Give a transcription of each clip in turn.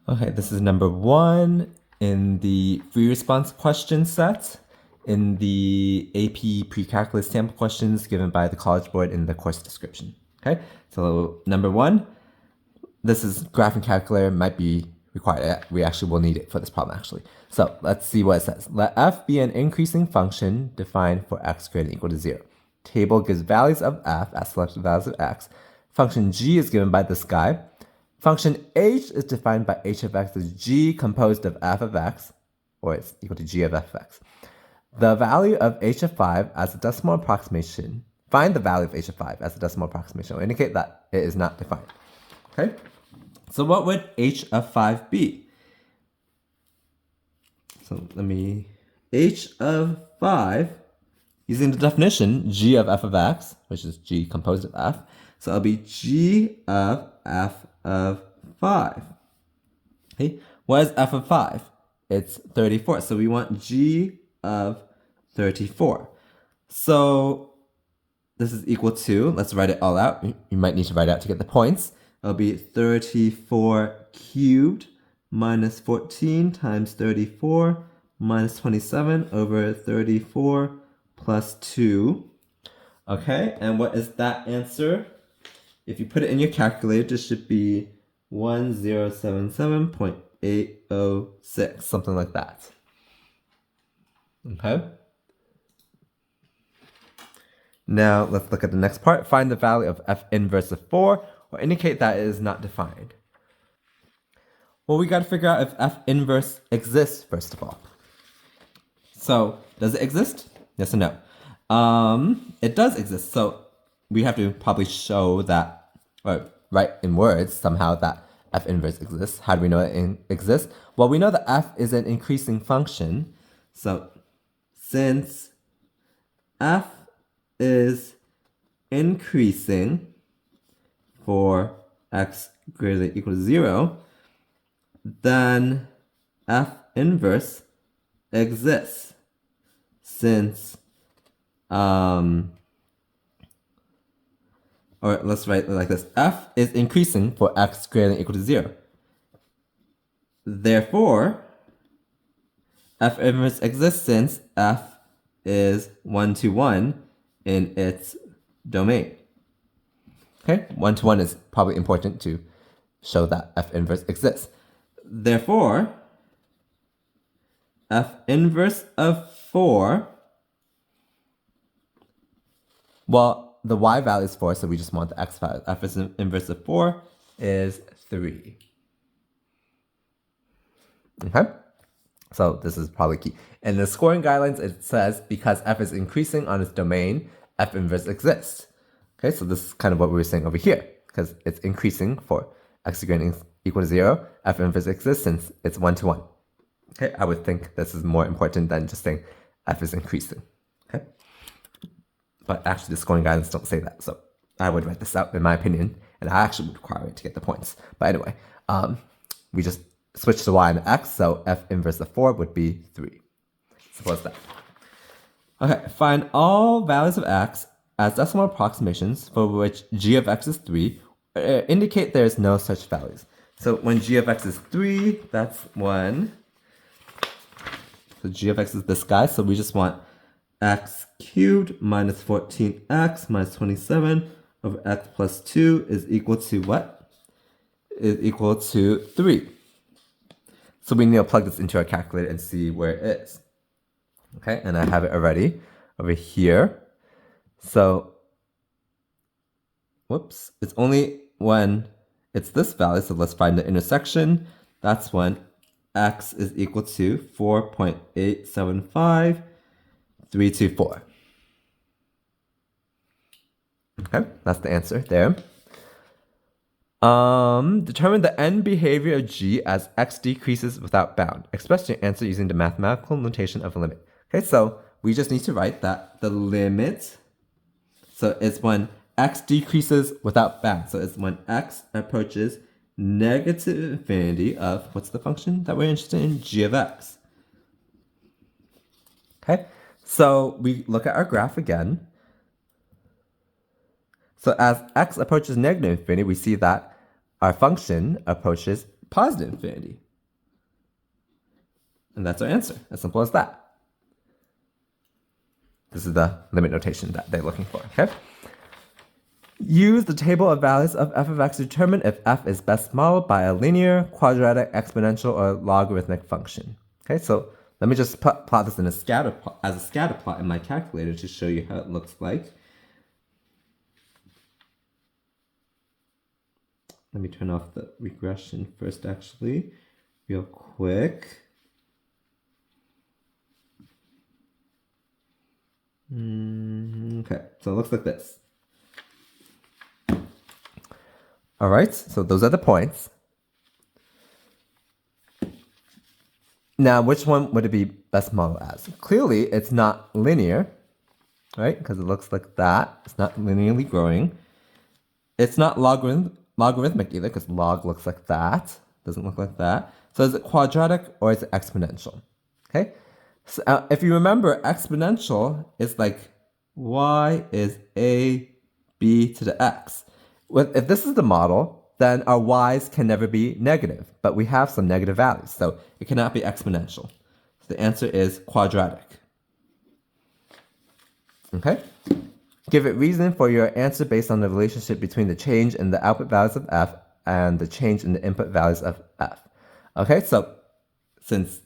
Okay, this is number 1 in the free response question set in the AP Precalculus sample questions given by the College Board in the course description. Okay, so number 1, this is graphing calculator, might be required. We actually will need it for this problem actually. So let's see what it says. Let f be an increasing function defined for x greater than or equal to 0. Table gives values of f as selected values of x. Function g is given by this guy. Function h is defined by h of x as g composed of f of x, or it's equal to g of f of x. The value of h of 5 as a decimal approximation, find the value of h of 5 as a decimal approximation, will indicate that it is not defined. Okay? So what would h of 5 be? So h of 5, using the definition, g of f of x, which is g composed of f, so it'll be g of f of 5. Okay, what is f of 5? It's 34, so we want g of 34. So this is equal to, let's write it all out. You might need to write it out to get the points. It'll be 34 cubed minus 14 times 34 minus 27 over 34 plus 2. Okay, and what is that answer? If you put it in your calculator, this should be 1077.806, something like that. Okay. Now let's look at the next part. Find the value of f inverse of 4, or indicate that it is not defined. Well, we got to figure out if f inverse exists first of all. So, does it exist? Yes or no? It does exist. So we have to probably show that, or write in words somehow that f inverse exists. How do we know it exists? Well, we know that f is an increasing function. So since f is increasing for x greater than or equal to 0, then f inverse exists since, or let's write it like this, f is increasing for x greater than or equal to 0. Therefore, f inverse exists since f is 1 to 1 in its domain. Okay, 1 to 1 is probably important to show that f inverse exists. Therefore, f inverse of 4, well, the y value is 4, so we just want the x value. F inverse of 4 is 3. Okay? So this is probably key. In the scoring guidelines, it says because f is increasing on its domain, f inverse exists. Okay, so this is kind of what we were saying over here. Because it's increasing for x greater than or equal to 0, f inverse exists since it's 1 to 1. Okay, I would think this is more important than just saying f is increasing. Okay? But actually the scoring guidelines don't say that, so I would write this out in my opinion, and I actually would require it to get the points. But anyway, we just switch the y and the x, so f inverse of 4 would be 3. Suppose that. Okay, find all values of x as decimal approximations for which g of x is 3, indicate there's no such values. So when g of x is 3, that's 1. So g of x is this guy, so we just want x cubed minus 14x minus 27 over x plus 2 is equal to what? Is equal to 3. So we need to plug this into our calculator and see where it is. Okay, and I have it already over here. So, whoops, it's only when it's this value, so let's find the intersection. That's when x is equal to 4.875324. Okay, that's the answer there. Determine the end behavior of g as x decreases without bound. Express your answer using the mathematical notation of a limit. Okay, so we just need to write that the limit, so it's when x decreases without bound. So it's when x approaches negative infinity of, what's the function that we're interested in? G of x. Okay, so we look at our graph again. So as x approaches negative infinity, we see that our function approaches positive infinity. And that's our answer. As simple as that. This is the limit notation that they're looking for, okay? Use the table of values of f of x to determine if f is best modeled by a linear, quadratic, exponential, or logarithmic function. Okay, so let me just plot this in as a scatter plot in my calculator to show you how it looks like. Let me turn off the regression first, actually, real quick. Okay, so it looks like this. All right, so those are the points. Now, which one would it be best modeled as? Clearly, it's not linear, right? Because it looks like that. It's not linearly growing. It's not logarithmic either, because log looks like that. Doesn't look like that. So is it quadratic or is it exponential? Okay. So if you remember, exponential is like y is a b to the x. If this is the model, then our y's can never be negative, but we have some negative values, so it cannot be exponential. So the answer is quadratic. Okay? Give it reason for your answer based on the relationship between the change in the output values of f and the change in the input values of f. Okay, so since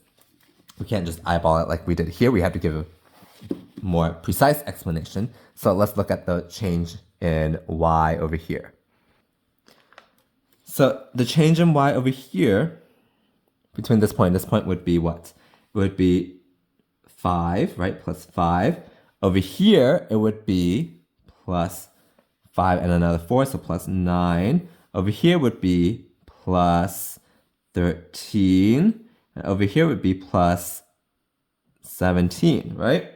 we can't just eyeball it like we did here, we have to give a more precise explanation. So let's look at the change in y over here. So the change in y over here, between this point would be what? It would be 5, right? Plus 5. Over here, it would be plus 5 and another 4, so plus 9. Over here would be plus 13. And over here would be plus 17, right?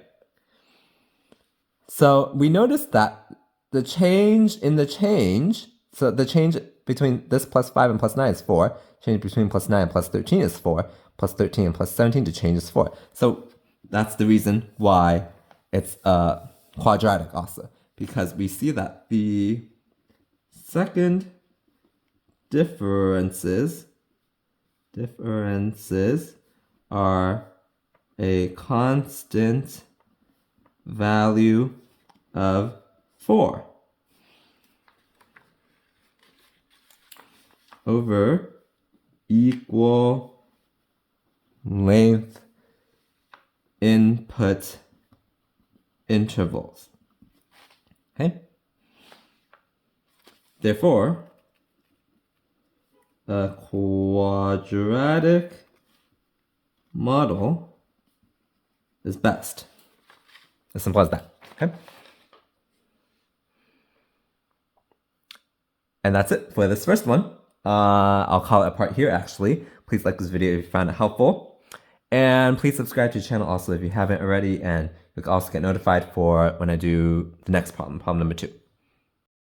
So we notice that the change in the change, so the change between this plus 5 and plus 9 is 4. Change between plus 9 and plus 13 is 4. Plus 13 and plus 17 to change is 4. So that's the reason why it's quadratic also. Because we see that the second differences are a constant value of 4 over equal length input intervals. Okay? Therefore, a quadratic model is best. As simple as that. Okay? And that's it for this first one. I'll call it a part here, actually. Please like this video if you found it helpful. And please subscribe to the channel also if you haven't already. And you'll also get notified for when I do the next problem, problem number 2.